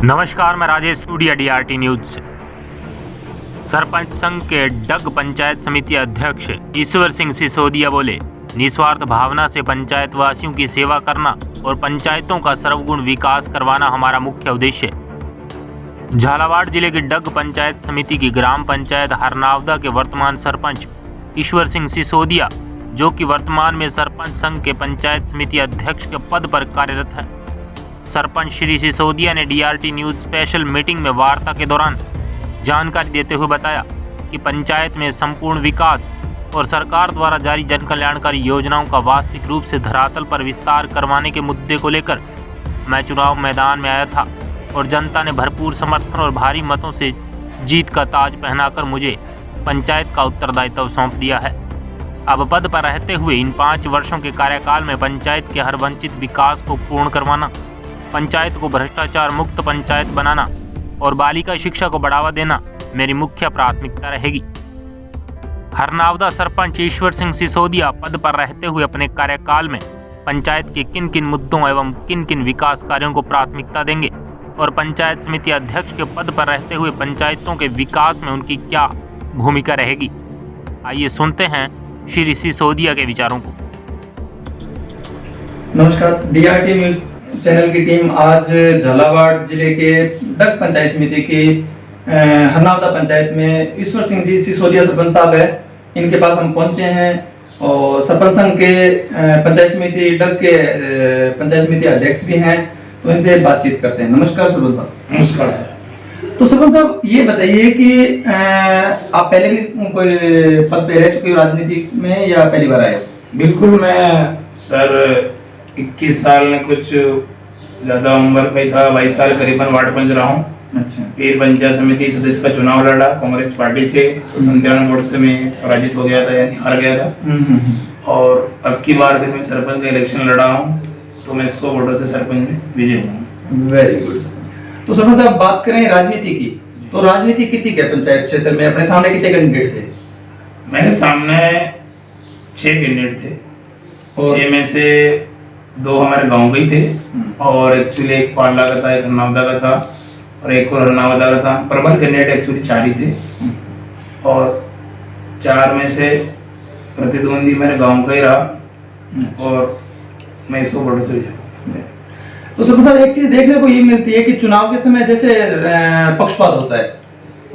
नमस्कार, मैं Rajesh सूडिया DRT news से। सरपंच संघ के डग पंचायत समिति अध्यक्ष ईश्वर सिंह सिसोदिया बोले, निस्वार्थ भावना से पंचायत वासियों की सेवा करना और पंचायतों का सर्वगुण विकास करवाना हमारा मुख्य उद्देश्य है। झालावाड़ जिले की डग पंचायत समिति की ग्राम पंचायत हरनावदा के वर्तमान सरपंच ईश्वर सिंह सिसोदिया, जो कि वर्तमान में सरपंच संघ के पंचायत समिति अध्यक्ष के पद पर कार्यरत है। सरपंच श्री सिसोदिया ने डीआरटी न्यूज स्पेशल मीटिंग में वार्ता के दौरान जानकारी देते हुए बताया कि पंचायत में संपूर्ण विकास और सरकार द्वारा जारी जन कल्याणकारी योजनाओं का वास्तविक रूप से धरातल पर विस्तार करवाने के मुद्दे को लेकर मैं चुनाव मैदान में आया था और जनता ने भरपूर समर्थन और भारी मतों से जीत का ताज पहनाकर मुझे पंचायत का उत्तरदायित्व सौंप दिया है। अब पद पर रहते हुए इन 5 वर्षों के कार्यकाल में पंचायत के हर वंचित विकास को पूर्ण करवाना, पंचायत को भ्रष्टाचार मुक्त पंचायत बनाना और बालिका शिक्षा को बढ़ावा देना मेरी मुख्य प्राथमिकता रहेगी। हरनावदा सरपंच ईश्वर सिंह सिसोदिया पद पर रहते हुए अपने कार्यकाल में पंचायत के किन किन मुद्दों एवं किन किन विकास कार्यों को प्राथमिकता देंगे और पंचायत समिति अध्यक्ष के पद पर रहते हुए पंचायतों के विकास में उनकी क्या भूमिका रहेगी। आइए सुनते हैं श्री सिसोदिया के विचारों को। नमस्कार, डीआरटी न्यूज चैनल की टीम आज झालावाड़ जिले के डग पंचायत समिति की हरनावदा पंचायत में ईश्वर सिंह जी सिसोदिया सरपंच साहब है, इनके पास हम पहुंचे हैं और सरपंच संघ के पंचायत समिति डग के पंचायत समिति अध्यक्ष भी हैं, तो इनसे बातचीत करते हैं। नमस्कार सरपंच साहब। नमस्कार सर। तो सरपंच साहब ये बताइए कि आप पहले भी कोई पद पे रह चुके हो राजनीति में या पहली बार आए? बिल्कुल, मैं सर 21 साल में कुछ ज्यादा उम्र का ही था, 22 साल करीबन वार्ड पंच रहा हूँ। अच्छा। फिर पंचायत समिति सदस्य का चुनाव लड़ा कांग्रेस पार्टी से, तो 97 वोट से मैं पराजित हो गया था, यानी हार गया था। और अब की बार फिर मैं सरपंच का इलेक्शन लड़ा हूँ, तो मैं 100 वोटों से सरपंच में विजय हूँ। Very good. तो सरपंच साहब बात करें राजनीति की, तो राजनीति कितनी क्या पंचायत क्षेत्र में अपने सामने कितने कैंडिडेट थे? मेरे सामने 6 कैंडिडेट थे और 6 में से 2 हमारे गांव के ही थे और एक्चुअली एक पाला का था, एक हरनावदा का था और एक और हरनावदा का था। प्रबल कैंडिडेट एक्चुअली 4 ही थे और 4 में से प्रतिद्वंदी मेरे गांव का ही रहा और मैं 100 वोटों से विजय। तो सरपंच साहब एक चीज देखने को ये मिलती है कि चुनाव के समय जैसे पक्षपात होता है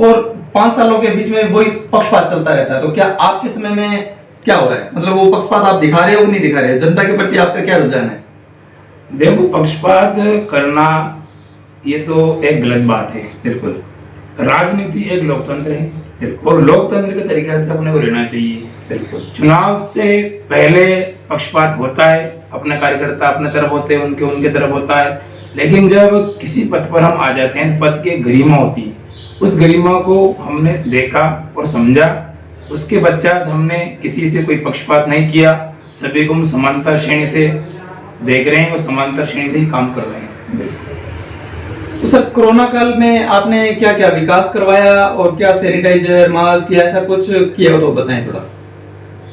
और 5 सालों के बीच में वही पक्षपात चलता रहता है, तो क्या आपके समय में क्या हो रहा है? मतलब वो पक्षपात आप दिखा रहे हो कि नहीं दिखा रहे हो? जनता के प्रति आपका क्या रुझान है? देखो, पक्षपात करना ये तो एक गलत बात है। बिल्कुल। राजनीति एक लोकतंत्र है और लोकतंत्र के तरीके से अपने को रहना चाहिए। बिल्कुल। चुनाव से पहले पक्षपात होता है, अपने कार्यकर्ता अपने तरफ होते हैं, उनके तरफ होता है, लेकिन जब किसी पद पर हम आ जाते हैं, पद की गरिमा होती है, उस गरिमा को हमने देखा और समझा, उसके पश्चात हमने किसी से कोई पक्षपात नहीं किया, सभी को हम समानता श्रेणी से देख रहे हैं और समानता श्रेणी से ही काम कर रहे हैं। तो सर कोरोना काल में आपने क्या क्या विकास करवाया और क्या सैनिटाइजर मास्क या ऐसा कुछ किया हो तो बताएं थोड़ा।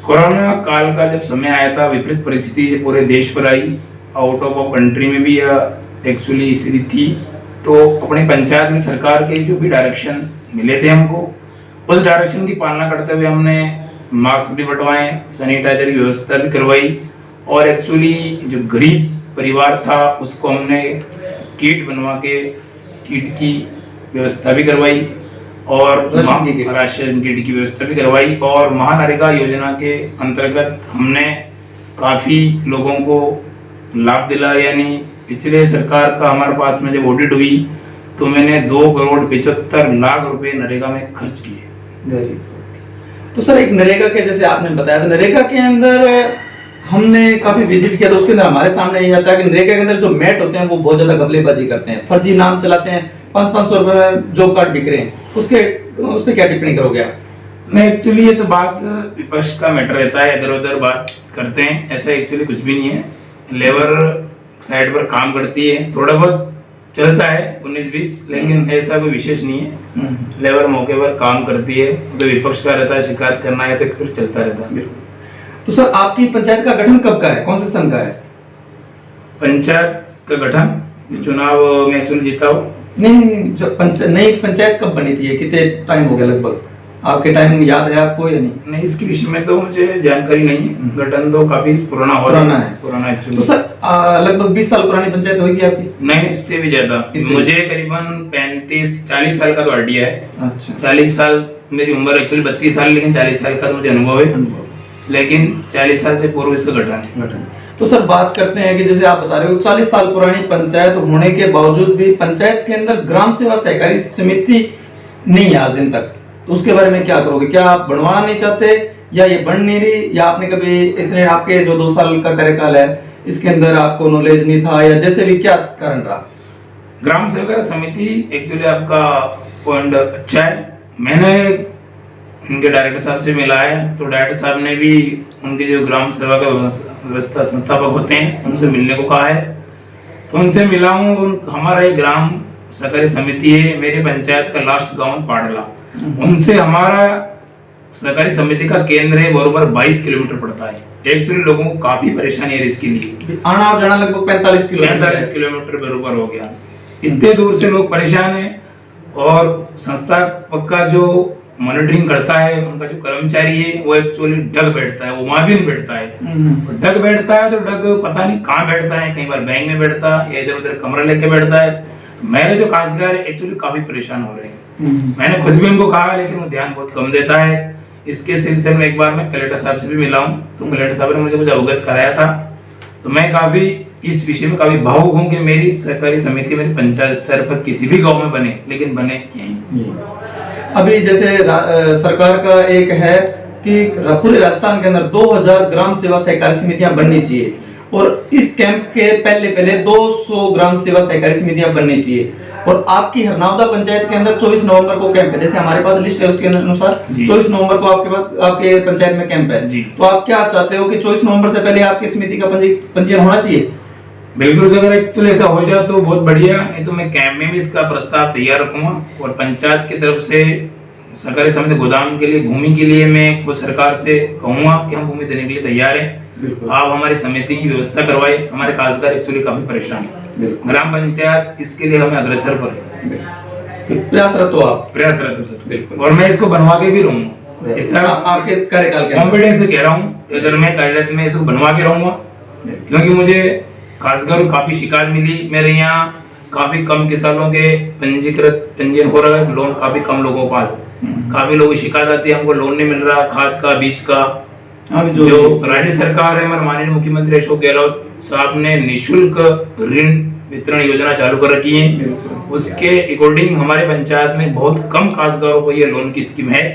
कोरोना काल का जब समय आया था, विपरीत परिस्थिति पूरे देश पर आई, आउट ऑफ कंट्री में भी एक्चुअली स्थिति थी, तो अपनी पंचायत में सरकार के जो भी डायरेक्शन मिले थे हमको, उस डायरेक्शन की पालना करते हुए हमने मास्क भी बंटवाए, सैनिटाइजर की व्यवस्था भी करवाई और एक्चुअली जो गरीब परिवार था उसको हमने किट बनवा के किट की व्यवस्था भी करवाई और राशन किट की व्यवस्था भी करवाई और महानरेगा योजना के अंतर्गत हमने काफ़ी लोगों को लाभ दिलाया। यानी पिछले सरकार का हमारे पास में जब ऑडिट हुई तो मैंने 2,75,00,000 रुपए नरेगा में खर्च किए। तो सर एक नरेगा के जैसे आपने बताया था, नरेगा के अंदर हमने काफी विजिट किया, तो उसके अंदर हमारे सामने ये आता है कि नरेगा के अंदर जो मैट होते हैं वो बहुत ज्यादा घपलेबाजी करते हैं, फर्जी नाम चलाते हैं, 500 रुपए में जॉब कार्ड बिक रहे हैं, उस पर क्या टिप्पणी करोगे आप? नहीं, एक्चुअली ये तो बात विपक्ष का मैटर रहता है, इधर उधर बात करते हैं, ऐसा एक्चुअली कुछ भी नहीं है। लेबर साइड पर काम करती है, थोड़ा बहुत चलता है 19-20, लेकिन ऐसा कोई विशेष नहीं है। लेबर मौके पर काम करती है, तो विपक्ष का रहता है शिकायत करना है, तो एक्चुअली चलता रहता है। तो सर आपकी पंचायत का गठन कब का है, कौन से सन का है? पंचायत का गठन चुनाव में एक्चुअली जीता हूँ नहीं, जो नई पंचायत कब बनी थी, ये कितने टाइम हो गया लगभग, आपके टाइम याद है आपको या नहीं? नहीं, इसके विषय में तो मुझे जानकारी नहीं है। गठन तो काफी पुराना हो रहा है, पुराना तो सर लगभग 20 साल पुरानी पंचायत होगी आपकी? नहीं, इससे भी ज्यादा। मुझे करीबन 35-40 साल का तो आइडिया है। अच्छा, 40 साल मेरी उम्र, एक्चुअली 32 साल, लेकिन 40 साल का तो मुझे अनुभव है, लेकिन 40 साल से पूर्व इसका गठन है। तो सर बात करते हैं कि जैसे आप बता रहे हो 40 साल पुरानी पंचायत होने के बावजूद भी पंचायत के अंदर ग्राम सेवा सहकारी समिति नहीं है आज दिन तक, तो उसके बारे में क्या करोगे? क्या आप बनवाना नहीं चाहते, या ये बन नहीं रही, या आपने कभी इतने, आपके जो 2 साल का कार्यकाल है इसके अंदर आपको नॉलेज नहीं था, या जैसे भी क्या कारण रहा? ग्राम सेवक समिति एक्चुअली आपका पॉइंट अच्छा है। मैंने उनके डायरेक्टर साहब से मिला है, तो डायरेक्टर साहब ने भी उनके जो ग्राम सेवा का व्यवस्था संस्थापक होते हैं उनसे मिलने को कहा है, तो उनसे मिला हूँ। हमारा एक ग्राम सहकारी समिति है, मेरी पंचायत का लास्ट गांव पाडला, उनसे हमारा सहकारी समिति का केंद्र है, बरोबर 22 किलोमीटर पड़ता है। एक्चुअली लोगों को काफी परेशानी है इसके लिए, आना और जाना लगभग 45 किलोमीटर बरोबर हो गया। इतने दूर से लोग परेशान हैं, और संस्थापक का जो मॉनिटरिंग करता है, उनका जो कर्मचारी है वो एक्चुअली डग बैठता है, वो वहां भी नहीं बैठता है। डग बैठता है तो डग पता नहीं कहाँ बैठता है, कई बार बैंक में बैठता है या इधर उधर कमरा लेके बैठता है। मेरे जो काश्तकार है एक्चुअली काफी परेशान हो रहे हैं। मैंने खुद भी उनको कहा, लेकिन वो ध्यान बहुत कम देता है। इसके सिलसिले में एक बार मैं कलेक्टर साहब से भी मिला हूँ, तो कलेक्टर साहब ने मुझे कुछ अवगत कराया था, तो मैं काफी इस विषय में काफी भावुक हूँ कि मेरी सहकारी समिति मेरी पंचायत स्तर पर किसी भी गांव में बने, लेकिन बने यहीं। अभी जैसे सरकार का एक है कि पूरे राजस्थान के अंदर 2000 ग्राम सेवा सहकारी समितियां बननी चाहिए, और इस कैंप के पहले 200 ग्राम सेवा सहकारी समितियां बननी चाहिए, और आपकी हरनावदा पंचायत के अंदर 24 नवंबर को कैंप है। जैसे हमारे पास लिस्ट है उसके अनुसार 24 नवंबर को आपके पास आपके पंचायत में कैंप है, तो आप क्या चाहते हो कि 24 नवंबर से पहले आपकी समिति का पंजीयन होना चाहिए? बिल्कुल, अगर एक्चुअली ऐसा हो जाए तो बहुत बढ़िया, नहीं तो मैं कैंप में भी इसका प्रस्ताव तैयार रखूंगा, और पंचायत की तरफ से सहकारी समिति गोदाम के लिए भूमि के लिए मैं खुद सरकार से कहूंगा कि हम भूमि देने के लिए तैयार हैं। आप हमारी समिति की व्यवस्था करवाए, हमारे काश्तकार एक्चुअली काफी परेशान है। ग्राम पंचायत इसके लिए हमें अग्रसर पर है, प्रयासरत हो आप? प्रयासरत सर, और मैं इसको बनवा के भी रहूंगा। इतना आपके कार्यकाल के कॉन्फिडेंस से कह रहा हूँ, अगर मैं कार्यरत में इसको बनवा के रहूंगा, क्योंकि मुझे खासकर काफी शिकायत मिली। मेरे यहाँ काफी कम किसानों के पंजीयन हो रहा है, लोन काफी कम लोगों के पास, काफी लोगों की शिकायत आती है, हमको लोन नहीं मिल रहा, खाद का, बीज का। जो राज्य सरकार है, हमारे माननीय मुख्यमंत्री अशोक गहलोत साहब ने निःशुल्क ऋण वितरण योजना चालू कर रखी है, उसके अकॉर्डिंग हमारे पंचायत में बहुत कम खासदारों को ये लोन की स्कीम है।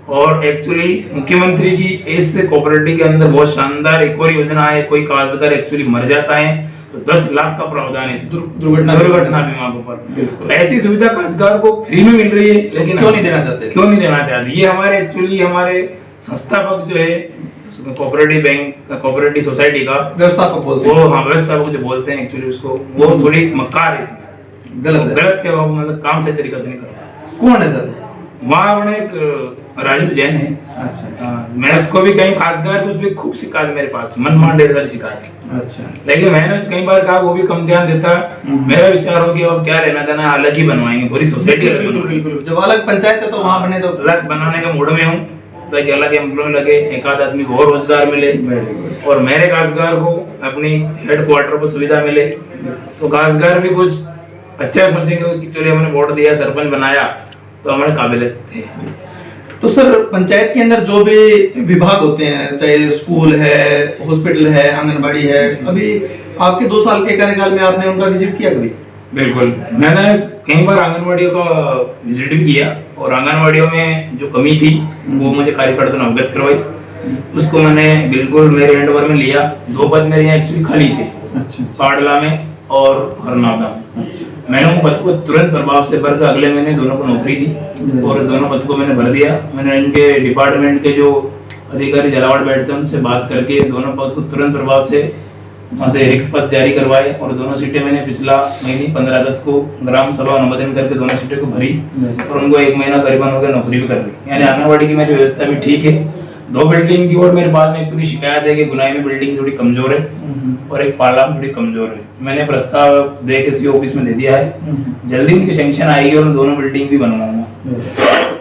और एक्चुअली मुख्यमंत्री की इस कोऑपरेटिव के अंदर बहुत शानदार एक और योजना है, कोई खासदार एक्चुअली मर जाता है तो 10 लाख का प्रावधान है दुर्घटना बीमा के ऊपर। ऐसी सुविधा खासदार को फ्री में मिल रही है, लेकिन क्यों नहीं देना चाहते? क्यों नहीं देना चाहते? ये हमारे एक्चुअली हमारे संस्थापक जो है कोऑपरेटिव बैंक, कोऑपरेटिव सोसाइटी का व्यवस्थापक बोलते हैं, वो हाँ व्यवस्थापक जो बोलते हैं एक्चुअली उसको, वो थोड़ी मक्कार है, गलत है, वो मतलब काम सही तरीके से नहीं करता। कौन है सर वहाँ उन्हें एक राजू जैन है। अच्छा, मैं उसको भी कहीं खासदार कुछ भी खूब शिकायत मेरे पास, मनमान ढेर सारी शिकायत। अच्छा, लेकिन मैंने कई बार कहा, वो भी कम ध्यान देता। मेरा विचार हो कि अब क्या लेना देना, अलग ही बनवाएंगे, पूरी सोसाइटी अलग बनवाएंगे। जब अलग पंचायत है तो वहाँ बने, तो अलग बनाने का मूड में हूँ, ताकि अलग एम्प्लॉय लगे, एक आध आदमी को और रोजगार मिले, और मेरे काश्तकार को अपनी हेडक्वार्टर पर सुविधा मिले, तो काश्तकार भी कुछ अच्छा सोचेंगे कि चलिए हमने वोट दिया, सरपंच बनाया, तो हमारे काबिल थे। तो सर पंचायत के अंदर जो भी विभाग होते हैं, चाहे स्कूल है, हॉस्पिटल है, आंगनबाड़ी है, अभी आपके 2 साल के कार्यकाल में आपने उनका विजिट किया कभी? बिल्कुल, मैंने कई बार आंगनबाड़ियों का विजिट भी किया, और आंगनबाड़ियों में जो कमी थी वो मुझे कार्यकर्ता ने अवगत करवाई, उसको मैंने बिल्कुल मेरे हैंड ओवर में लिया। 2 पद मेरे यहाँ एक्चुअली खाली थे, पाडला में और हरनावदा में। मैंने उन पद को तुरंत प्रभाव से भर कर अगले महीने दोनों को नौकरी दी, और दोनों पद को मैंने भर दिया। मैंने इनके डिपार्टमेंट के जो अधिकारी झालावाड़ बैठते हैं उनसे बात करके दोनों पद को तुरंत प्रभाव से वहाँ से रिक्त पद जारी करवाए, और दोनों सीटें मैंने पिछला महीने 15 अगस्त को ग्राम सभा अनुमोदन करके दोनों सीटें को भरी, और उनको 1 महीना करीबन हो गया नौकरी भी कर दी। यानी आंगनबाड़ी की मेरी व्यवस्था भी ठीक है। 2 बिल्डिंग की ओर मेरे बाद में एक्चुअली शिकायत है कि गुनाई में बिल्डिंग थोड़ी कमजोर है, और एक पालाम थोड़ी कमजोर है। मैंने प्रस्ताव दे किसी ऑफिस में दे दिया है, जल्दी उनकी सैंक्शन आएगी और दोनों बिल्डिंग भी बनवाऊंगा।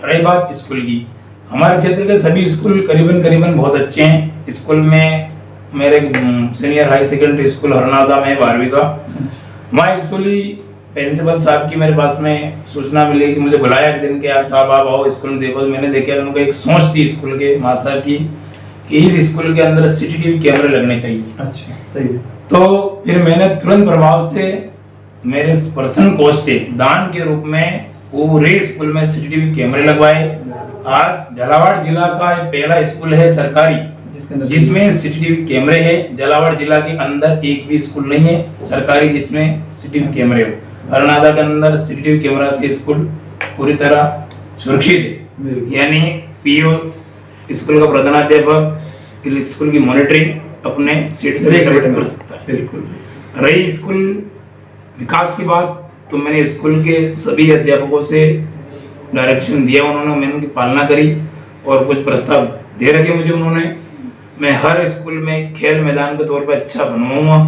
रही बात स्कूल की, हमारे क्षेत्र के सभी स्कूल करीबन बहुत अच्छे हैं। स्कूल में मेरे सीनियर हाई सेकेंडरी स्कूल हरनादा में 12वीं का, वहाँ एक्चुअली प्रिंसिपल साहब की मेरे पास में सूचना मिली कि मुझे बुलाया एक दिन के, यार साहब आप आओ स्कूल में देखो। मैंने देखा, उनको एक सोच थी स्कूल के मास्टर की कि इस स्कूल के अंदर सीसीटीवी कैमरे लगने चाहिए। अच्छा, सही है। तो फिर मैंने तुरंत प्रभाव से मेरे पर्सन कोच से दान के रूप में पूरे स्कूल में सीसीटीवी कैमरे लगवाए। आज झालावाड़ जिला का पहला स्कूल है सरकारी जिसमें सीसीटीवी कैमरे है। झालावाड़ जिला के अंदर एक भी स्कूल नहीं है सरकारी जिसमें सीसीटीवी कैमरे हो। हरनादा के अंदर सीसीटीवी कैमरा से स्कूल पूरी तरह सुरक्षित है, यानी पीओ स्कूल का प्रधानाध्यापक स्कूल की मॉनिटरिंग अपने सीट से कर सकता है। बिल्कुल। रही स्कूल विकास की बात, तो मैंने स्कूल के सभी अध्यापकों से डायरेक्शन दिया, मैंने उनकी पालना करी और कुछ प्रस्ताव दे रखे मुझे उन्होंने। मैं हर स्कूल में खेल मैदान के तौर पर अच्छा बनवाऊंगा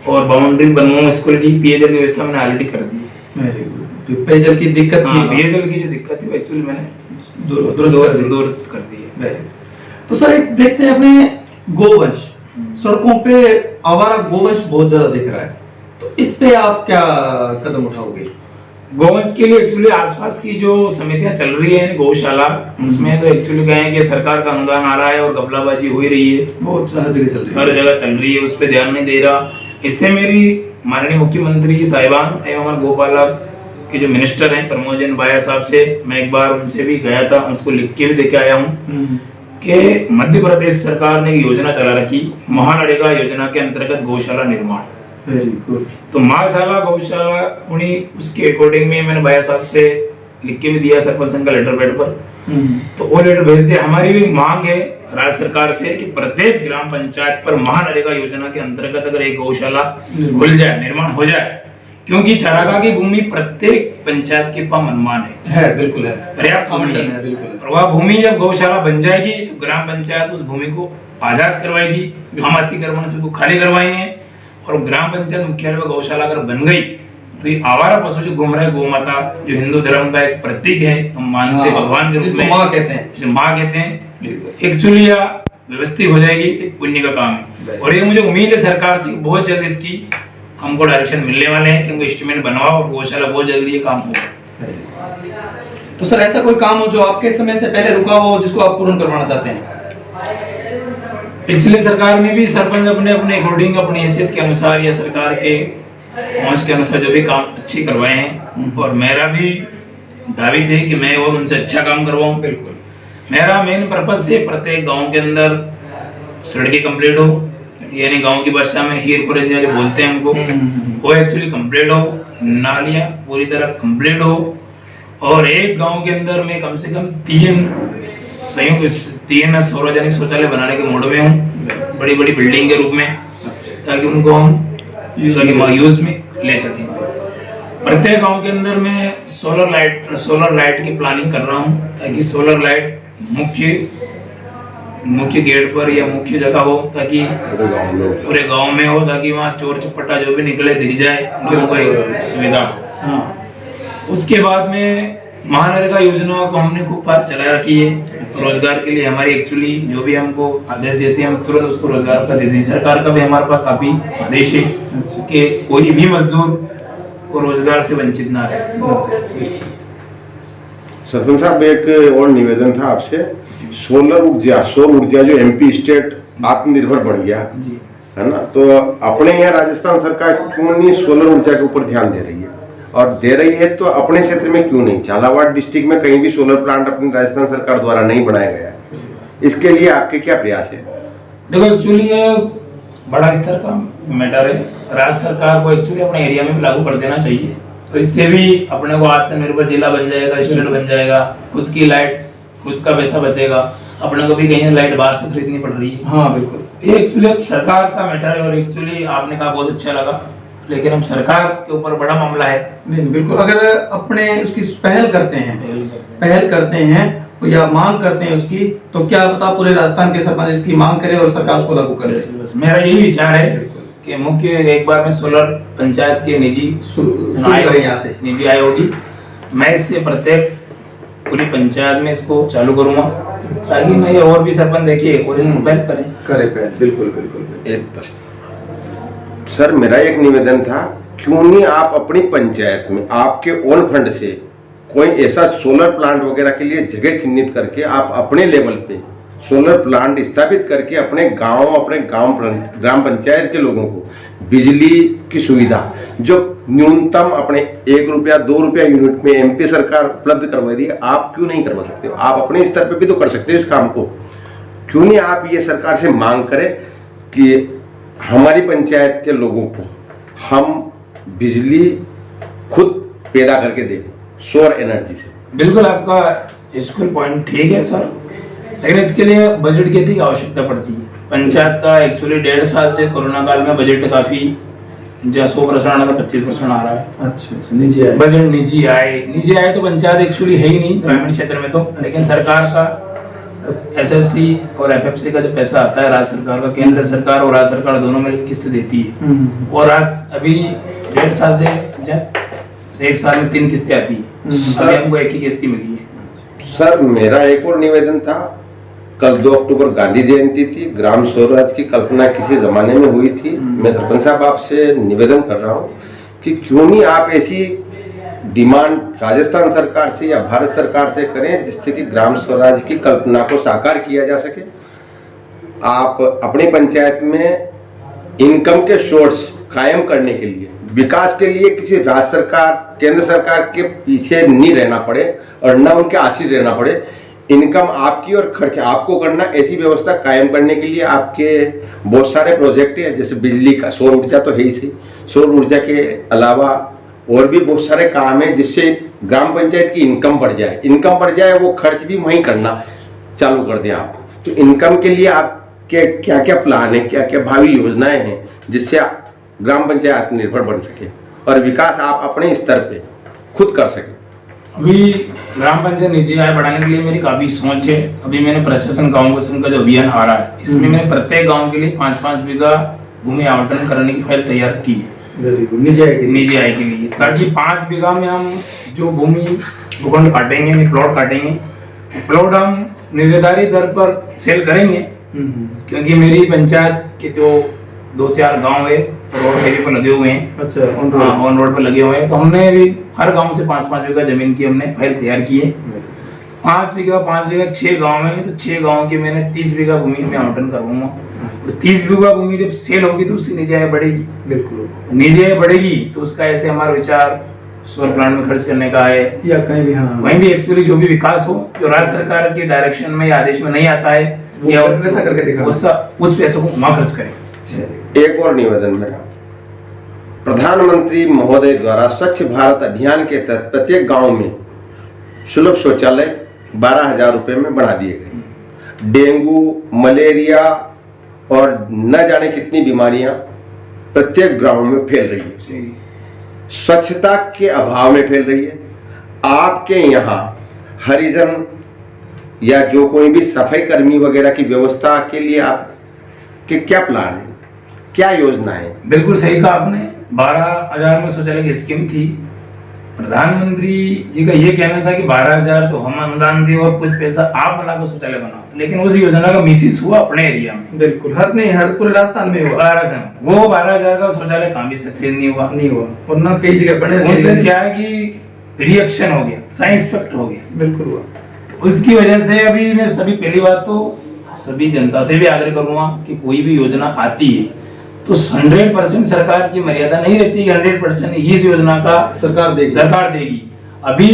और बाउंड्री बनवाऊंगा स्कूल की। पेयजल की व्यवस्था मैंने ऑलरेडी कर दी है। पेयजल की दिक्कत थी, पेयजल की जो दिक्कत थी एक्चुअली मैंने दुरुस्त कर दी है। तो सर एक देखते हैं अपने गोवंश, सड़कों पे आवारा गोवंश बहुत ज्यादा दिख रहा है, तो इस पे आप क्या कदम उठाओगे? गोवंश के लिए एक्चुअली आसपास की जो समितियां चल रही है गौशाला, उसमें तो एक्चुअली क्या है कि सरकार का अनुदान आ रहा है और घपलाबाजी हो ही रही है, बहुत हर जगह चल रही है, हर जगह चल रही है, उस पर ध्यान नहीं दे रहा। इससे मेरी माननीय मुख्यमंत्री साहिबान एवं हमारे गोपालक के जो मिनिस्टर हैं प्रमोद बाया साहब से मैं एक बार उनसे भी गया था, उसको लिख के भी देके आया हूँ कि मध्य प्रदेश सरकार ने योजना चला रखी महानरेगा योजना के अंतर्गत गौशाला निर्माण। Very good. तो माशाला गौशाला उन्हीं उसके अकॉर्डिंग में मैंने बाया साहब से लिख के भी दिया सरपंच संघ का लेटर पैड पर, तो वो लेटर भेज दिया। हमारी भी मांग है राज्य सरकार से कि प्रत्येक ग्राम पंचायत पर महानरेगा योजना के अंतर्गत अगर एक गौशाला खुल जाए, निर्माण हो जाए, क्योंकि चारागाह की भूमि प्रत्येक पंचायत के पास मनमान है, बिल्कुल है, पर्याप्त भूमि है, बिल्कुल। और वह भूमि जब गौशाला बन जाएगी तो ग्राम पंचायत उस भूमि को आजाद करवाएगी, हम अतिक्रमण से उसको खाली करवाएंगे और ग्राम पंचायत मुख्यालय पर गौशाला अगर बन गई तो ये आवारा पशु जो घूम रहे हैं, गौ माता जो हिंदू धर्म का एक प्रतीक है, हम मानते भगवान के रूप में, माँ कहते हैं, जिसे माँ कहते हैं, एक्चुअली यह व्यवस्थित हो जाएगी, एक पुण्य का काम है। और ये मुझे उम्मीद है सरकार से बहुत जल्द इसकी हमको डायरेक्शन मिलने वाले हैं कि उनको एस्टिमेट बनवाओ और गौशाला बहुत जल्दी ये काम होगा। तो सर ऐसा कोई काम हो जो आपके समय से पहले रुका हो जिसको आप पूर्ण करवाना चाहते हैं? पिछली सरकार में भी सरपंच अपने अकॉर्डिंग अपनी हैसियत के अनुसार या सरकार के पहुंच के अनुसार जो भी काम अच्छे करवाए हैं, और मेरा भी दावी थे कि मैं और उनसे अच्छा काम करवाऊं। बिल्कुल मेरा मेन पर्पस है प्रत्येक गांव के अंदर सड़कें कंप्लीट हो, यानी गांव की भाषा में हीर खुरेंजा जो बोलते हैं उनको, वो एक्चुअली कंप्लीट हो, नालियां पूरी तरह कंप्लीट हो, और एक गांव के अंदर में कम से कम 3 सार्वजनिक शौचालय बनाने के मोड में हूँ, बड़ी बड़ी बिल्डिंग के रूप में, ताकि उनको हम यूज में ले सकें। प्रत्येक गांव के अंदर मैं सोलर लाइट की प्लानिंग कर रहा हूँ, ताकि सोलर लाइट मुख्य गेट पर या मुख्य जगह हो, ताकि पूरे गांव में हो, ताकि वहाँ चोर चपट्टा जो भी निकले दिख जाए, लोगों को सुविधा हो। उसके बाद में महानरेगा योजना को हमने खूब बार चला रखी है, रोजगार के लिए हमारी एक्चुअली जो भी हमको आदेश देते हैं हम तुरंत उसको रोजगार का देते हैं। सरकार का भी हमारे पास काफी आदेश है कि कोई भी मजदूर को रोजगार से वंचित ना रहे। सरपंच साहब एक और निवेदन था आपसे, सौर ऊर्जा जो एमपी स्टेट आत्मनिर्भर बन गया है ना, तो अपने यहाँ राजस्थान सरकार क्यों नहीं सोलर ऊर्जा के ऊपर ध्यान दे रही है, और दे रही है तो अपने क्षेत्र में क्यों नहीं? झालावाड़ डिस्ट्रिक्ट में कहीं भी सोलर प्लांट अपनी राजस्थान सरकार द्वारा नहीं बनाया गया, इसके लिए आपके क्या प्रयास है? देखो एक्चुअली ये बड़ा स्तर का मैटर है, राज्य सरकार को एक्चुअली अपने एरिया में भी लागू कर देना चाहिए, तो इससे भी अपने को आत्मनिर्भर जिला बन जाएगा, स्टेट बन जाएगा, खुद की लाइट खुद का पैसा बचेगा, अपने को भी कहीं लाइट बाहर से खरीदनी पड़ रही है। हाँ बिल्कुल, ये एक्चुअली सरकार का मैटर है, और एक्चुअली आपने कहा बहुत अच्छा लगा, लेकिन हम सरकार के ऊपर बड़ा मामला है। नहीं बिल्कुल, अगर अपने उसकी पहल करते हैं या मांग करते हैं उसकी, तो क्या पता पूरे राजस्थान के सरपंच इसकी मांग करे और सरकार उसको लागू करे। मेरा यही विचार है कि मुख्य एक बार में सोलर पंचायत के निजी यहाँ से निजी आय होगी, मैं इससे प्रत्येक पूरी पंचायत में इसको चालू करूंगा ताकि मैं ये और भी सरपंच देखिए और इसको पहल करें। बिल्कुल बिल्कुल। एक प्रश्न सर, मेरा एक निवेदन था, क्यों नहीं आप अपनी पंचायत में आपके ओन फंड से कोई ऐसा सोलर प्लांट वगैरह के लिए जगह चिन्हित करके आप अपने लेवल पे सोलर प्लांट स्थापित करके अपने गांव ग्राम पंचायत के लोगों को बिजली की सुविधा जो न्यूनतम अपने 1 रुपया 2 रुपया यूनिट में एमपी सरकार उपलब्ध करवा रही है, आप क्यों नहीं करवा सकते हो? आप अपने स्तर पे भी तो कर सकते हो इस काम को। क्यों नहीं आप ये सरकार से मांग करें कि हमारी पंचायत के लोगों को हम बिजली खुद पैदा करके दें सौर एनर्जी से। बिल्कुल, आपका स्कूल पॉइंट ठीक है सर, लेकिन इसके लिए बजट की अधिक आवश्यकता पड़ती है। पंचायत का एक्चुअली 1.5 साल से कोरोना काल में बजट काफी 100% आना था, 25% आ रहा है। अच्छा, निजी आय बजट निजी आय तो पंचायत एक्चुअली है ही नहीं ग्रामीण क्षेत्र में तो, लेकिन सरकार का एसएफसी और एफएफसी का जो पैसा आता है राज्य सरकार का, केंद्र सरकार और राज्य सरकार दोनों मिलकर किस्त देती है, और आज अभी 1.5 साल से 1 साल में 3 किस्तें आती है, अभी हमको 1 ही किस्त मिली है। सर मेरा एक और निवेदन था, कल 2 अक्टूबर गांधी जयंती थी, ग्राम स्वराज की कल्पना किसी जमाने में हुई थी। मैं सरपंच साहब आपसे निवेदन कर रहा हूँ कि क्यों नहीं आप ऐसी डिमांड राजस्थान सरकार से या भारत सरकार से करें जिससे कि ग्राम स्वराज की कल्पना को साकार किया जा सके। आप अपनी पंचायत में इनकम के सोर्स कायम करने के लिए, विकास के लिए किसी राज्य सरकार केंद्र सरकार के पीछे नहीं रहना पड़े और न उनके आश्रित रहना पड़े, इनकम आपकी और खर्च आपको करना, ऐसी व्यवस्था कायम करने के लिए आपके बहुत सारे प्रोजेक्ट हैं। जैसे बिजली का, सौर ऊर्जा तो है ही सही, सौर ऊर्जा के अलावा और भी बहुत सारे काम हैं जिससे ग्राम पंचायत की इनकम बढ़ जाए। इनकम बढ़ जाए, वो खर्च भी वहीं करना चालू कर दें आप। तो इनकम के लिए आपके क्या क्या प्लान है, क्या क्या भावी योजनाएं हैं जिससे ग्राम पंचायत आत्मनिर्भर बन सके और विकास आप अपने स्तर पे खुद कर सके? अभी ग्राम पंचायत निजी आय बढ़ाने के लिए मेरी काफी सोच है। अभी मैंने प्रशासन गाँव वसन का जो अभियान आ रहा है, इसमें मैंने प्रत्येक गाँव के लिए 5-5 बीघा भूमि आवंटन करने की फाइल तैयार की है निजी आय के लिए, ताकि 5 बीघा में हम जो भूमि भूखंड काटेंगे, प्लॉट काटेंगे, प्लॉट हम निर्धारित दर पर सेल करेंगे, क्योंकि मेरी पंचायत के जो 2-4 गांव है रोड हाईवे पर लगे हुए हैं। अच्छा, ऑन रोड पर लगे हुए हैं, तो हमने भी हर गांव से 5-5 बीघा जमीन की हमने फाइल तैयार की है। 5 बीघा 6 गांव है, तो 6 गांव के मैंने 30 बीघा भूमि में आवंटन करवाऊंगा। तो 30 बीघा भूमि जब सेल होगी तो उसकी निजी आय बढ़ेगी। बिल्कुल, निजी आय बढ़ेगी तो उसका ऐसे हमारा विचार सौर प्लांट में खर्च करने का है या कहीं भी, हाँ, वहीं भी एक्चुअली जो भी विकास हो जो राज्य सरकार के डायरेक्शन में या आदेश में नहीं आता है, या वैसा करके दिखा, उस पैसों को वहां खर्च करें। एक और निवेदन मेरा, प्रधानमंत्री महोदय द्वारा स्वच्छ भारत अभियान के तहत प्रत्येक गांव में सुलभ शौचालय 12,000 रुपए में बना दिए गए। डेंगू, मलेरिया और न जाने कितनी बीमारियां प्रत्येक गांव में फैल रही है, स्वच्छता के अभाव में फैल रही है। आपके यहाँ हरिजन या जो कोई भी सफाई कर्मी वगैरह की व्यवस्था के लिए आपके क्या प्लान है, क्या योजना है? बिल्कुल सही कहा आपने, 12,000 में शौचालय की स्कीम थी। प्रधानमंत्री जी का ये कहना था कि 12,000 तो हम अनुदान दें और कुछ पैसा आप बनाकर शौचालय बनाओ, लेकिन उस योजना का मिसयूज हुआ अपने एरिया में। बिल्कुल, हर पूरे राजस्थान में हुआ। 12,000 का शौचालय काम भी सक्सेस नहीं हुआ और ना कई जगह बने। उनसे क्या है कि रिएक्शन हो गया, साइंस इफेक्ट हो गया। बिल्कुल हुआ। तो उसकी वजह से अभी मैं पहली बात तो सभी जनता से भी आग्रह करूंगा कि कोई भी योजना आती है तो 100% सरकार की मर्यादा नहीं रहती, 100% इस योजना का सरकार देगी। अभी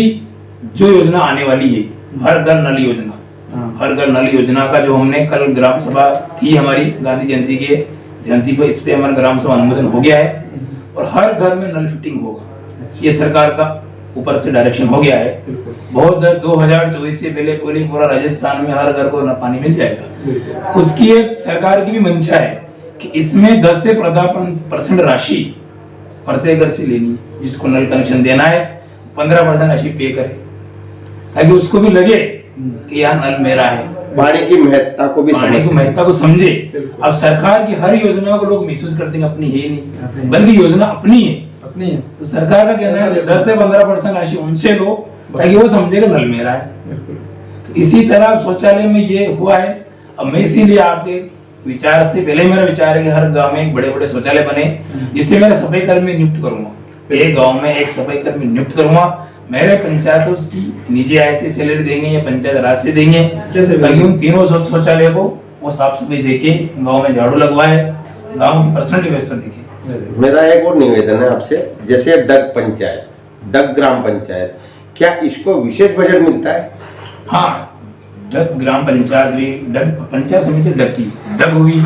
जो योजना आने वाली है हर घर नल योजना का जो हमने कल ग्राम सभा थी हमारी गांधी जयंती पर, इस पे हमारा ग्राम सभा अनुमोदन हो गया है और हर घर में नल फिटिंग होगा। ये सरकार का ऊपर से डायरेक्शन हो गया है। बहुत 2024 से पहले पूरा राजस्थान में हर घर को पानी मिल जाएगा। उसकी एक सरकार की भी मंशा है कि इसमें 10 से 15% राशि प्रत्येक घर से लेनी, जिसको नल कनेक्शन देना है 15% राशि पे करे, ताकि उसको भी लगे कि यहाँ नल मेरा है। पानी की महत्ता को भी पानी की महत्ता को समझे। अब सरकार की हर योजना को लोग महसूस करते हैं अपनी है नहीं, बल्कि योजना अपनी है। तो सरकार का कहना है 10 से 15% राशि उनसे लो ताकि वो समझेगा नल मेरा है। तो इसी तरह शौचालय में ये हुआ है। अब मैं इसीलिए आपके विचार से पहले मेरा विचार है कि हर गांव में एक बड़े बड़े शौचालय बने, जिससे मैं सफाई कर्मी नियुक्त करूंगा। एक गांव में एक सफाई कर्मी नियुक्त करूंगा। मेरे पंचायत उसकी निजी आय से सैलरी देंगे या पंचायत राज से देंगे, ताकि उन तीनों शौचालय को वो साफ सफाई देके गाँव में झाड़ू लगवाए, गाँव की पर्सनल व्यवस्था देखे। मेरा एक और निवेदन है आपसे, जैसे डग पंचायत, डग ग्राम पंचायत, क्या इसको विशेष बजट मिलता है? हाँ, डग ग्राम पंचायत भी, डग पंचायत समिति डग की, डग हुई,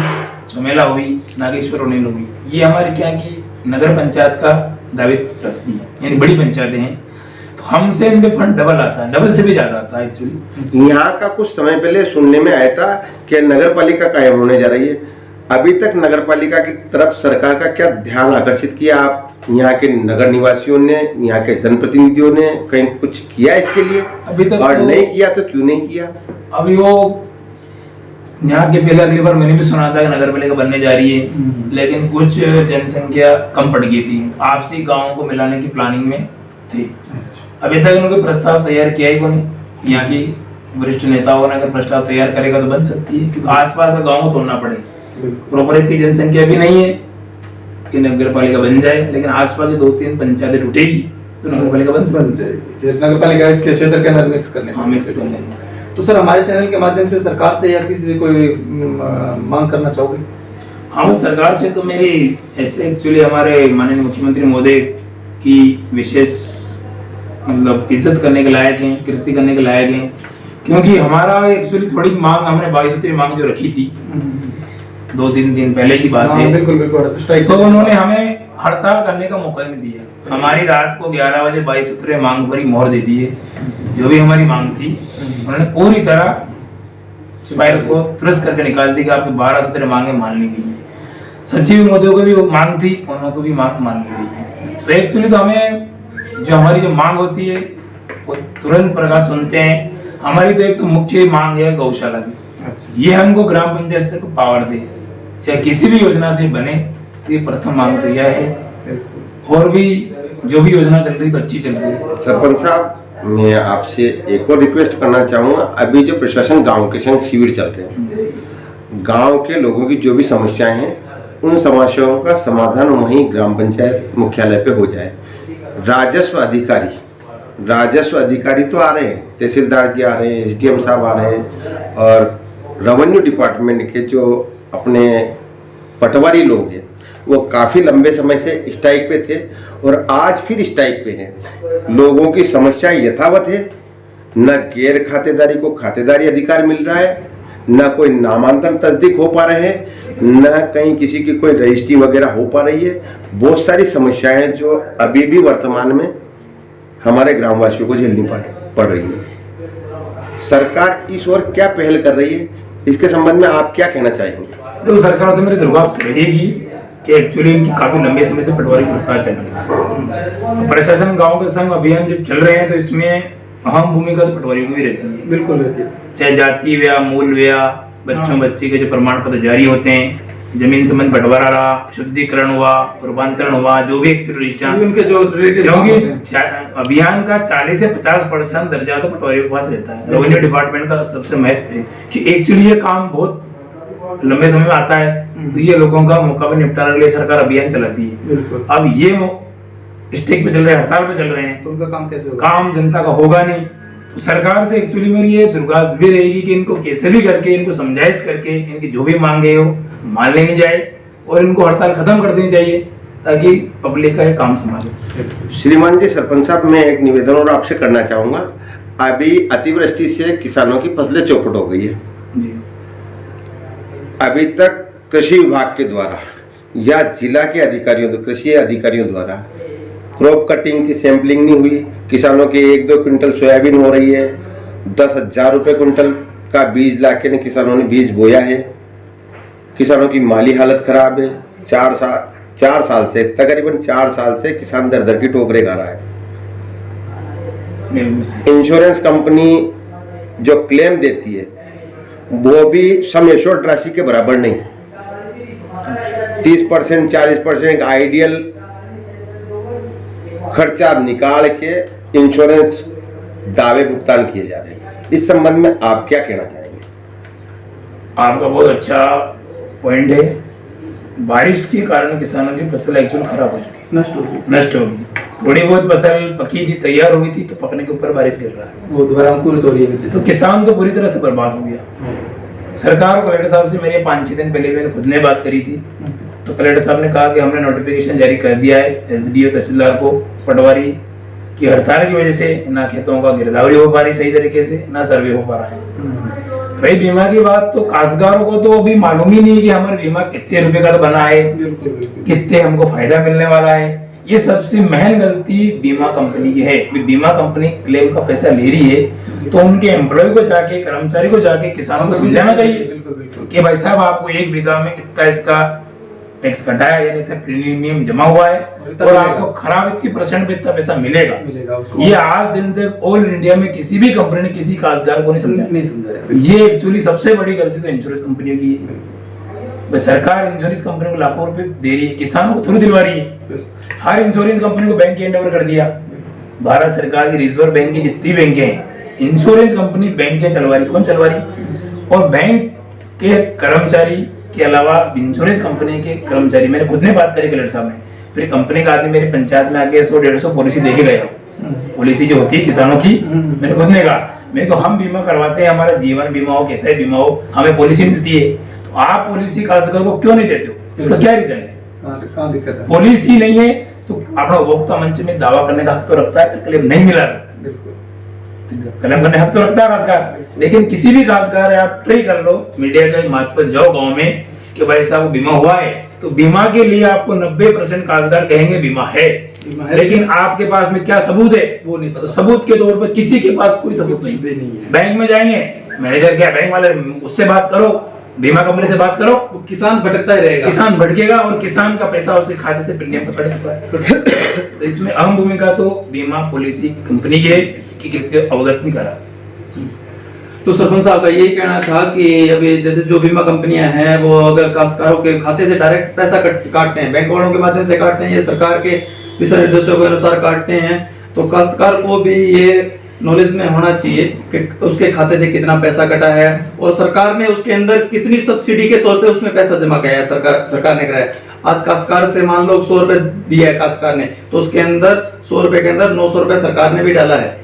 चमेला हुई, नागेश्वर ओनेल हुई, ये हमारे क्या की नगर पंचायत का दायित्व रखती है, यानी बड़ी पंचायतें हैं। तो हमसे इनके फंड डबल आता है, डबल से भी ज्यादा आता है एक्चुअली। यहाँ का कुछ समय पहले सुनने में आया था कि नगर पालिका कायम होने जा रही है। अभी तक नगर पालिका की तरफ सरकार का क्या ध्यान आकर्षित किया आप यहाँ के नगर निवासियों ने, यहाँ के जनप्रतिनिधियों ने कहीं कुछ किया इसके लिए? अभी तक और तो नहीं किया तो क्यों नहीं किया? अभी वो यहाँ के पहले अगली बार मैंने भी सुना था कि नगर पालिका बनने जा रही है, लेकिन कुछ जनसंख्या कम पड़ गई थी, आपसी गाँवों को मिलाने की प्लानिंग में थी। अभी तक उन्होंने प्रस्ताव तैयार किया ही कौन। यहाँ की वरिष्ठ नेताओं ने अगर प्रस्ताव तैयार करेगा तो बन सकती है, क्योंकि आसपास का गाँव को तोड़ना पड़े। प्रॉपर इतनी जनसंख्या भी नहीं है कि नगर पालिका बन जाए, लेकिन आसपास की 2-3 पंचायतें टूटेगी तो नगर पालिका बन जाएगी। फिर नगर पालिका इसके क्षेत्र के अंदर मिक्स करने तो सर हमारे चैनल के माध्यम से सरकार से या किसी से कोई मांग करना चाहोगे? हाँ, सरकार से तो मेरी ऐसे एक्चुअली हमारे माननीय मुख्यमंत्री महोदय की विशेष मतलब इज्जत करने के लायक हैं, कीर्ति करने के लायक हैं, क्योंकि हमारा एक्चुअली थोड़ी मांग, हमने 22 सूत्री मांग जो रखी थी 2-3 दिन पहले की बात है। बिल्कुल बिल्कुल। तो उन्होंने हमें हड़ताल करने का मौका नहीं दिया। हमारी रात को 11 बजे 22 सूत्री मांग पर ही मोहर दे दी है। जो भी हमारी मांग थी उन्होंने पूरी तरह फाइल को तुरस्त करके निकाल दी कि आपकी 12 सूत्री मांगे मान ली गई है। सचिव महोदय को भी वो मांग थी, उनको भी मांग मान ली गई है। तो एक्चुअली तो हमें जो हमारी जो मांग होती है वो तुरंत प्रकाश सुनते हैं। हमारी तो एक तो मुख्य मांग है गौशाला की। ये हमको ग्राम पंचायत स्तर को पावर दे, चाहे किसी भी योजना से बने, तो ये प्रथम मांग तो यह है। और भी जो भी योजना चल रही तो अच्छी चल रही है। सरपंच साहब, मैं आपसे एक और रिक्वेस्ट करना चाहूँगा। अभी जो प्रशासन गांव के संग शिविर चलते हैं, गांव के लोगों की जो भी समस्याएं हैं उन समस्याओं का समाधान वहीं ग्राम पंचायत मुख्यालय पे हो जाए। राजस्व अधिकारी तो आ रहे हैं, तहसीलदार जी आ रहे हैं, SDM साहब आ रहे हैं, और रेवेन्यू डिपार्टमेंट के जो अपने पटवारी लोग हैं वो काफ़ी लंबे समय से स्ट्राइक पे थे और आज फिर स्ट्राइक पे हैं। लोगों की समस्या यथावत है, न गैर खातेदारी को खातेदारी अधिकार मिल रहा है, न कोई नामांतरण तस्दीक हो पा रहे हैं, न कहीं किसी की कोई रजिस्ट्री वगैरह हो पा रही है। बहुत सारी समस्याएं जो अभी भी वर्तमान में हमारे ग्रामवासियों को झेलनी पड़ रही है। सरकार इस ओर क्या पहल कर रही है, इसके संबंध में आप क्या कहना चाहेंगे? तो सरकार से मेरी दरख्वास्त रहेगी कि एक्चुअली इनकी काफी लंबे समय से पटवारी की हड़ताल चल रही है। तो प्रशासन गाँव के संग अभियान जब चल रहे हैं तो इसमें अहम भूमिका तो पटवारियों की भी रहती है। बिल्कुल रहती है। चाहे जाति व्या, मूल व्या, बच्चों बच्ची के जो प्रमाण पत्र जारी होते हैं, जमीन संबंध बंटवारा रहा, शुद्धिकरण हुआ, रूपांतरण हुआ, जो भी रजिस्ट्रार उनके जो क्योंकि अभियान का 40 से 50% दर्जा तो पटवारियों के पास रहता है। रेवेन्यू डिपार्टमेंट का सबसे महत्व है कि एक्चुअली ये काम बहुत लंबे समय में आता है, तो ये लोगों का मुकाबला निपटाने के लिए सरकार अभियान चलाती है। अब ये स्टेक पे चल रहे हैं, हड़ताल पे चल रहे हैं, तो उनका काम कैसे होगा? काम जनता का होगा नहीं। तो सरकार से एक्चुअली मेरी ये दरख्वास्त भी रहेगी कि इनको कैसे भी करके, इनको समझाइश करके इनकी जो भी मांगे हो मान लेनी जाए और इनको हड़ताल खत्म कर देनी चाहिए, ताकि पब्लिक का ये काम संभाले। श्रीमान जी, सरपंच साहब, मैं एक निवेदन और आपसे करना चाहूँगा। अभी अतिवृष्टि से किसानों की फसलें चौपट हो गई है जी। अभी तक कृषि विभाग के द्वारा या जिला के अधिकारियों, कृषि अधिकारियों द्वारा क्रॉप कटिंग की सैंपलिंग नहीं हुई। किसानों के 1-2 क्विंटल सोयाबीन हो रही है, 10,000 रुपये क्विंटल का बीज लाके ने किसानों ने बीज बोया है। किसानों की माली हालत खराब है। 4 साल से, तकरीबन 4 साल से किसान दर दर की ठोकरें खा रहा है। इंश्योरेंस कंपनी जो क्लेम देती है वो भी सम एश्योर्ड राशि के बराबर नहीं। 30% 40% आइडियल खर्चा निकाल के इंश्योरेंस दावे भुगतान किए जा रहे हैं। इस संबंध में आप क्या कहना चाहेंगे? आपका बहुत अच्छा पॉइंट है। बारिश के कारण किसानों की फसल एक्चुअली खराब हो चुकी है, नष्ट हो गई। थोड़ी बहुत फसल पकी थी, तैयार हुई थी, तो पकने के ऊपर बारिश गिर रहा है, वो दोबारा अंकुरित हो रही है, तो किसान तो पूरी तरह से बर्बाद हो गया। सरकार और कलेक्टर साहब से मेरी 5-6 दिन पहले मैंने खुद ने बात करी थी, तो कलेक्टर साहब ने कहा कि हमने नोटिफिकेशन जारी कर दिया है एसडीओ तहसीलदार को, पटवारी की हड़ताल की वजह से ना खेतों का गिरदावरी हो पा रही सही तरीके से, ना सर्वे हो पा रहा है। रही बीमा की बात, तो काश्तकारों को तो अभी मालूम ही नहीं कि हमारा बीमा कितने रुपए का बना है, कितने हमको फायदा मिलने वाला है। ये सबसे महंगी गलती बीमा कंपनी की है। बीमा कंपनी क्लेम का पैसा ले रही है, तो उनके एम्प्लॉय को जाके, कर्मचारी को जाके किसानों को समझाना चाहिए कि भाई साहब आपको 1 बीघा में इतना इसका टैक्स कटा है, यानी इतना प्रीमियम जमा हुआ है, और आपको खराब इतनी % पे इतना पैसा मिलेगा उसको। ये आज दिन तक ऑल इंडिया में किसी भी कंपनी ने किसी काश्तकार को नहीं समझाया। ये एक्चुअली सबसे बड़ी गलती तो इंश्योरेंस कंपनियों की है। सरकार इंश्योरेंस कंपनी को लाखों रुपए दे रही है, किसानों को थोड़ी दिलवा रही है। हर इंश्योरेंस कंपनी को बैंक हैंड ओवर कर दिया। भारत सरकार की रिजर्व बैंक की जितनी बैंकें हैं, इंश्योरेंस कंपनी बैंकें चलवा रही। कौन चलवा रही? और बैंक के कर्मचारी के अलावा इंश्योरेंस कंपनी के कर्मचारी, मैंने खुद ने बात करी कलेक्टर साहब ने, फिर कंपनी का आदमी मेरी पंचायत में आके 100-150 पॉलिसी देखे गया। पॉलिसी जो होती है किसानों की, मैंने खुद ने कहा, मेरे को हम बीमा करवाते हैं, हमारा जीवन बीमा हो, कैसा बीमा हो, हमें पॉलिसी मिलती है, तो आप पॉलिसी काश्तकार को क्यों नहीं देते हो? इसका क्या रीजन है? कहाँ दिक्कत है? पॉलिसी नहीं है तो अपना उपभोक्ता मंच में दावा करने का हक तो रखता है, क्लेम नहीं मिला क्लेम करने हक तो रखता है काश्तकार। लेकिन किसी भी काश्तकार है, आप ट्राई कर लो, मीडिया के मार्ग पर जाओ गांव में कि भाई साहब बीमा हुआ है, तो बीमा के लिए आपको 90% काश्तकार कहेंगे बीमा है, लेकिन आपके पास में क्या सबूत है वो नहीं पता। सबूत के तौर पर किसी के पास कोई सबूत नहीं है। बैंक में जाएंगे, मैनेजर क्या, बैंक वाले, उससे बात करो, बीमा कंपनी से बात करो, वो किसान भटकता ही रहेगा, किसान भटकेगा और किसान का पैसा उसके खाते से प्रीमियम पर कट चुका है। तो इसमें अहम भूमिका तो बीमा पॉलिसी कंपनी की है कि किसके अवगत नहीं करा। तो सरपंच साहब का ये कहना था कि अभी जैसे जो बीमा कंपनियां हैं, वो अगर काश्तकारों के खाते से डायरेक्ट पैसा काटते हैं, बैंक वालों के माध्यम से काटते हैं, ये सरकार के दिशा निर्देशों के अनुसार काटते हैं, तो काश्तकार को भी ये नॉलेज में होना चाहिए कि उसके खाते से कितना पैसा कटा है और सरकार ने उसके अंदर कितनी सब्सिडी के तौर पे उसमें पैसा जमा किया है, सरकार ने कराया। आज काश्तकार से मान लो 100 रुपए दिया है काश्तकार ने, तो उसके अंदर 100 रुपए के अंदर 900 रुपए सरकार ने भी डाला है।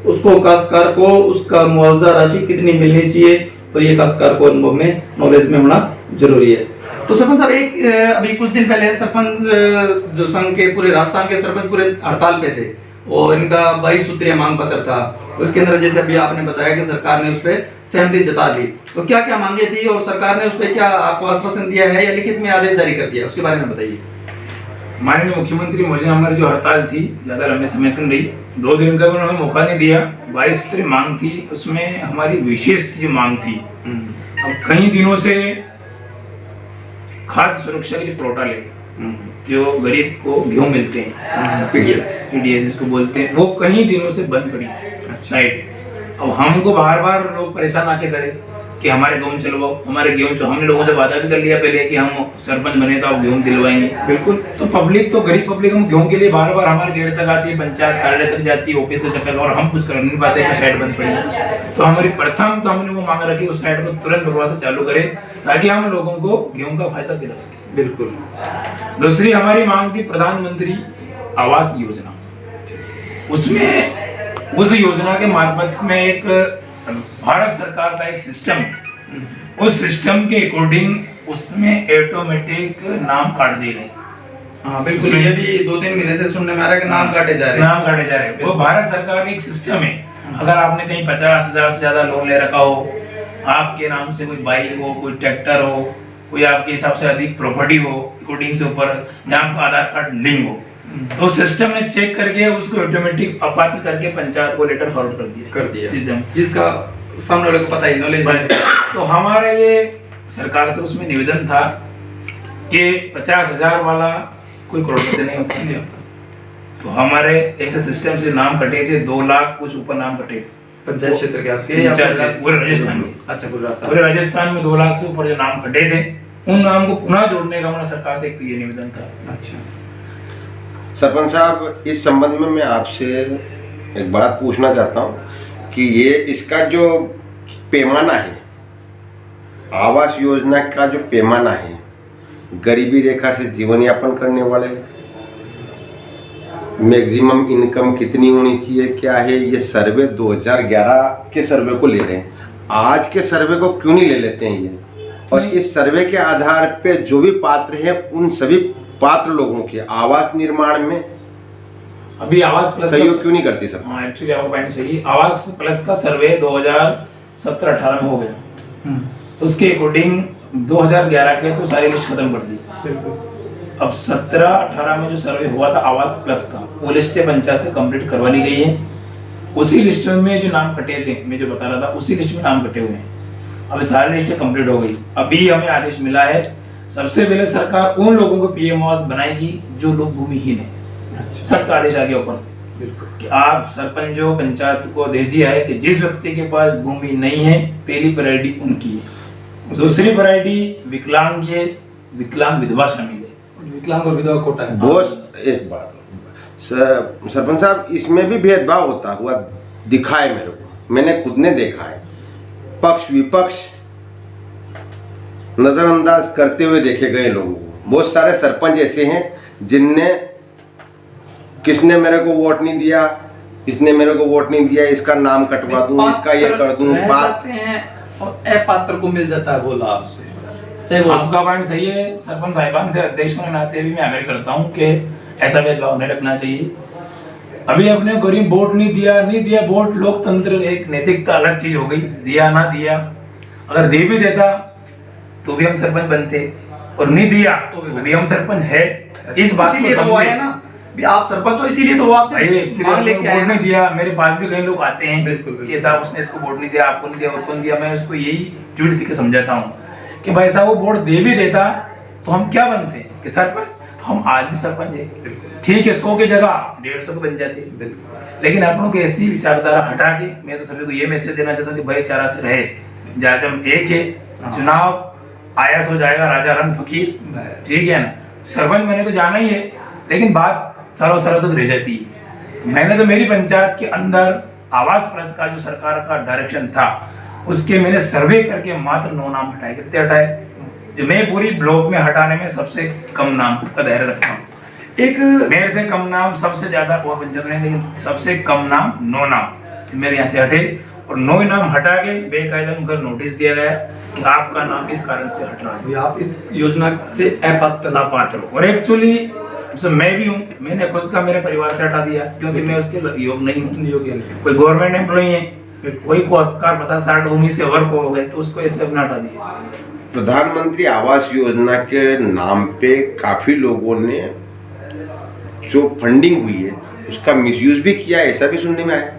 उसको काश्तकार को उसका मुआवजा राशि कितनी मिलनी चाहिए, तो ये काश्तकार को अनुभव में, नॉलेज में होना जरूरी है। तो सरपंच साहब, एक अभी कुछ दिन पहले सरपंच जो संघ के पूरे राजस्थान के सरपंच पूरे हड़ताल पे थे और इनका 22 सूत्रीय मांग पत्र था। उसके अंदर जैसे अभी आपने बताया कि सरकार ने उस पर सहमति जता दी, तो क्या क्या मांगे थी और सरकार ने उस पर क्या आपको आश्वासन दिया है या लिखित में आदेश जारी कर दिया, उसके बारे में बताइए। माननीय मुख्यमंत्री महोदय, हमारी जो हड़ताल थी ज्यादा लंबे समय तक नहीं, 2 दिन का उन्होंने मौका नहीं दिया। 22 सूत्रीय मांग थी, उसमें हमारी विशेष जो मांग थी, अब कई दिनों से खाद्य सुरक्षा की जो पोर्टल है, जो गरीब को गेहूं मिलते हैं, पीडीएस जिसको बोलते हैं, वो कई दिनों से बंद पड़ी थी साइट। अब हमको बार बार लोग परेशान आके करे कि हमारे गेहूं चलवाओ, हमारे गेहूं चलो। हमने लोगों से वादा भी कर लिया पहले कि हम सरपंच बने तो आप गेहूं दिलवाएंगे। बिल्कुल। तो पब्लिक, तो गरीब पब्लिक हम गेहूं के लिए बार बार हमारे गेट तक आती है, पंचायत कार्यालय तक जाती है, ऑफिस के चक्कर, और हम कुछ कर नहीं पाते कि साइट बंद पड़ी है। तो हमारी प्रथम तो हमने वो मांग रखी उस साइट को तुरंत दोबारा से चालू करे ताकि हम लोगों को गेहूं का फायदा दिला सके। बिल्कुल। दूसरी हमारी मांग थी प्रधानमंत्री आवास योजना। उसमें उस योजना के मार्फत में एक भारत सरकार का एक सिस्टम है, उस सिस्टम के अकॉर्डिंग उसमें ऑटोमेटिक नाम काट दिए गए। हाँ बिल्कुल, ये भी 2-3 महीने से सुनने में आ रहा है कि नाम काटे जा रहे हैं। वो भारत सरकार का एक सिस्टम है। अगर आपने कहीं 50,000 से ज्यादा लोन ले रखा हो, आपके नाम से कोई बाइक हो, कोई ट्रैक्टर हो, कोई आपके हिसाब से अधिक प्रॉपर्टी हो, अकॉर्डिंग से ऊपर जहाँ आपका आधार कार्ड लिंक हो, तो सिस्टम ने चेक करके उसको ऑटोमेटिक अपात्र करके पंचायत को लेटर फॉरवर्ड कर दिया सिस्टम, जिसका सामने वाले को पता ही नॉलेज है। तो हमारे ये सरकार से उसमें निवेदन था कि 50,000 वाला कोई करोड़पति नहीं होता। तो हमारे ऐसे सिस्टम से नाम कटे थे 2 लाख कुछ ऊपर नाम कटे। पंचायत क्षेत्र के आपके या पूरे राजस्थान में। अच्छा, पूरे पूरे राजस्थान में 2 लाख से ऊपर जो नाम कटे थे उन नाम को पुनः जोड़ने का हमारा सरकार से एक तो ये निवेदन था। अच्छा सरपंच साहब, इस संबंध में मैं आपसे एक बात पूछना चाहता हूँ कि ये इसका जो पैमाना है, आवास योजना का जो पैमाना है, गरीबी रेखा से जीवन यापन करने वाले मैक्सिमम इनकम कितनी होनी चाहिए, क्या है, ये सर्वे 2011 के सर्वे को ले रहे हैं, आज के सर्वे को क्यों नहीं ले लेते हैं ये? और इस सर्वे के आधार पे जो भी पात्र हैं उन सभी पात्र लोगों के आवास निर्माण में अभी आवास प्लस सहयोग क्यों नहीं करती सर? हाँ, एक्चुअली आपका पॉइंट सही। आवास प्लस का सर्वे 2017-18 में हो गया, उसके अकॉर्डिंग 2011 के तो सारी लिस्ट खत्म कर दी। अब 17-18 में जो सर्वे हुआ था आवास प्लस का, वो लिस्टें पंचायत से कंप्लीट करवा ली गई है। उसी लिस्ट में जो नाम कटे थे, मैं जो बता रहा था, उसी लिस्ट में नाम कटे हुए हैं। अब सारी लिस्टें कंप्लीट हो गई। अभी हमें आदेश मिला है, सबसे पहले सरकार उन लोगों को पीएम आवास बनाएगी जो लोग भूमिहीन है। अच्छा, सबका आदेश आ गया ऊपर से कि आप सरपंचों पंचायत को आदेश दिया है कि जिस व्यक्ति के पास भूमि नहीं है, पहली प्रायोरिटी उनकी है, दूसरी प्रायोरिटी विकलांग है, विकलांग विधवा शामिल है, विकलांग और विधवा कोटा है। बोस, एक बात सरपंच साहब, इसमें भी भेदभाव होता हुआ दिखा है मेरे को, मैंने खुद ने देखा है। पक्ष विपक्ष नजरअंदाज करते हुए देखे गए लोगों को। बहुत सारे सरपंच ऐसे हैं जिनने किसने मेरे को वोट नहीं दिया, इसने मेरे को वोट नहीं दिया, इसका नाम कटवा दूं, इसका ये कर दूं, बात हैं और अपात्र को मिल जाता है वो लाभ से। चाहे वो आपका पॉइंट सही है। सरपंच साहिबान से अध्यक्ष होने नाते भी मैं आग्रह करता हूँ कि ऐसा भेदभाव नहीं रखना चाहिए। अभी अपने गरीब वोट नहीं दिया वोट, लोकतंत्र एक नैतिकता अलग चीज हो गई, दिया ना दिया, अगर दे भी देता तो भी हम सरपंच बनते और नहीं दिया तो भी हम सरपंच है। इस बात को समझिए ना, भी आप सरपंच हो इसीलिए तो वो आपसे मांग लेके आए। वोट नहीं दिया, मेरे पास भी कई लोग आते हैं बिल्कुल, बिल्कुल। कि साहब उसने इसको वोट नहीं दिया, आपको नहीं दिया, उसको नहीं दिया। मैं उसको यही ट्वीट देके समझाता हूँ कि भाई साहब वो वोट दे भी देता तो हम क्या बनते कि सरपंच, तो हम आज भी सरपंच है, ठीक है, 100 की जगह 150 के बन जाते। लेकिन अपनों की ऐसी विचारधारा हटा के मैं तो सभी को ये मैसेज देना चाहता हूँ कि भाईचारा से रहे, जहाँ हम एक है, चुनाव आयास हो जाएगा, राजा रंग फकीर, ठीक है ना। सरपंच मैंने तो जाना ही है, लेकिन बात सालों सालों तक रह जाती है। मैंने तो मेरी पंचायत के अंदर आवास प्लस का जो सरकार का डायरेक्शन था, उसके मैंने सर्वे करके मात्र 9 नाम हटाए। कितने हटाए? जो मैं पूरी ब्लॉक में हटाने में सबसे कम नाम का दायरा रखता हूँ। एक मेरे से कम नाम सबसे ज्यादा और पंचायत में, लेकिन सबसे कम नाम 9 नाम मेरे यहाँ से हटे और 9 नाम हटा के बेकायदा उनको नोटिस दिया गया कि आपका नाम इस कारण से हट रहा है, आप इस योजना से अपात्र। और एक्चुअली मैं भी हूँ, मैंने खुद का मेरे परिवार से हटा दिया क्योंकि मैं उसके योग्य नहीं हूँ। कोई गवर्नमेंट एम्प्लॉई है, कोई को अस्कार 50-60 भूमि से ओवर को हो गए तो उसको ऐसे अपना हटा दिया। प्रधानमंत्री आवास योजना के नाम पे काफी लोगों ने जो फंडिंग हुई है उसका मिसयूज भी किया, ऐसा भी सुनने में आया।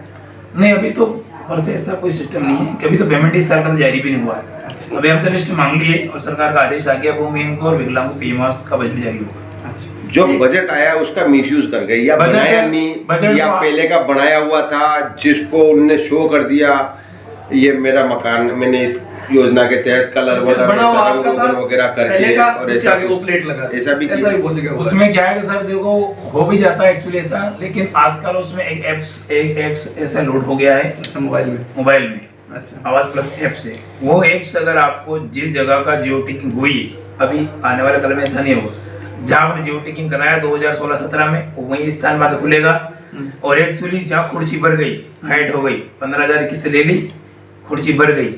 नहीं, अभी तो पर से ऐसा कोई सिस्टम नहीं है, कभी तो पेमेंट इस साल का तो जारी भी नहीं हुआ है। अभी हमसे लिस्ट मांग ली है और सरकार का आदेश आ गया, भूमिहीन को और विकलांग को पीएम आवास का बजट जारी होगा। जो बजट आया उसका मिसयूज कर गए, या बनाया नहीं, या पहले का बनाया हुआ था जिसको उनने शो कर दिया, ये मेरा मकान, मैंने इस योजना के तहत कलर वगैरह करके और ऐसा भी उसमें क्या है कि सर देखो हो भी जाता है एक्चुअली ऐसा, लेकिन आजकल उसमें एक एप्स ऐसा लोड हो गया है मोबाइल में। अच्छा, आवास प्लस ऐप से, वो एप्स अगर आपको जिस जगह का जियो टिकिंग हुई, अभी आने वाले कल में ऐसा नहीं होगा, जहाँ आपने जियो टिकिंग कराया 2016-17 में वही स्थान में खुलेगा। और एक्चुअली जहाँ खुर्ची भर गई, हाइट हो गई, 15,000 किस्त ले ली, खुर्ची भर गई,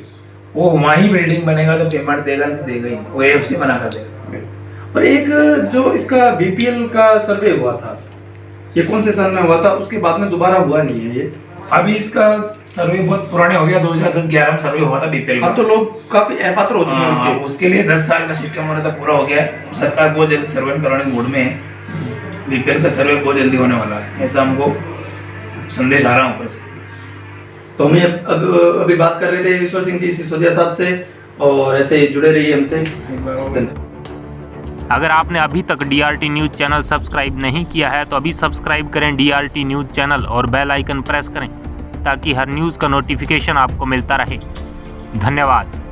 वो वहीं बिल्डिंग बनेगा तो पेमेंट देगा नहीं, वो ऐप से बना कर देगा। और एक जो इसका बीपीएल का सर्वे हुआ था, ये कौन से साल में हुआ था, उसके बाद में दोबारा हुआ नहीं है ये। अभी इसका सर्वे बहुत पुराने हो गया, 2010-11 में सर्वे हुआ था बीपीएल का। अब तो लोग काफी अपात्र हो चुके हैं उसके लिए 10 साल का सिस्टम होना था, पूरा हो गया है। सरकार बहुत जल्दी सर्वे करवाने मूड में है, बीपीएल का सर्वे बहुत जल्दी होने वाला है, ऐसा हमको संदेश आ रहा है ऊपर से। तो हम अभी बात कर रहे थे ईश्वर सिंह जी सिसोदिया साहब से, और ऐसे ही जुड़े रहिए हमसे। अगर आपने अभी तक DRT न्यूज़ चैनल सब्सक्राइब नहीं किया है तो अभी सब्सक्राइब करें DRT न्यूज़ चैनल और बेल आइकन प्रेस करें ताकि हर न्यूज़ का नोटिफिकेशन आपको मिलता रहे। धन्यवाद।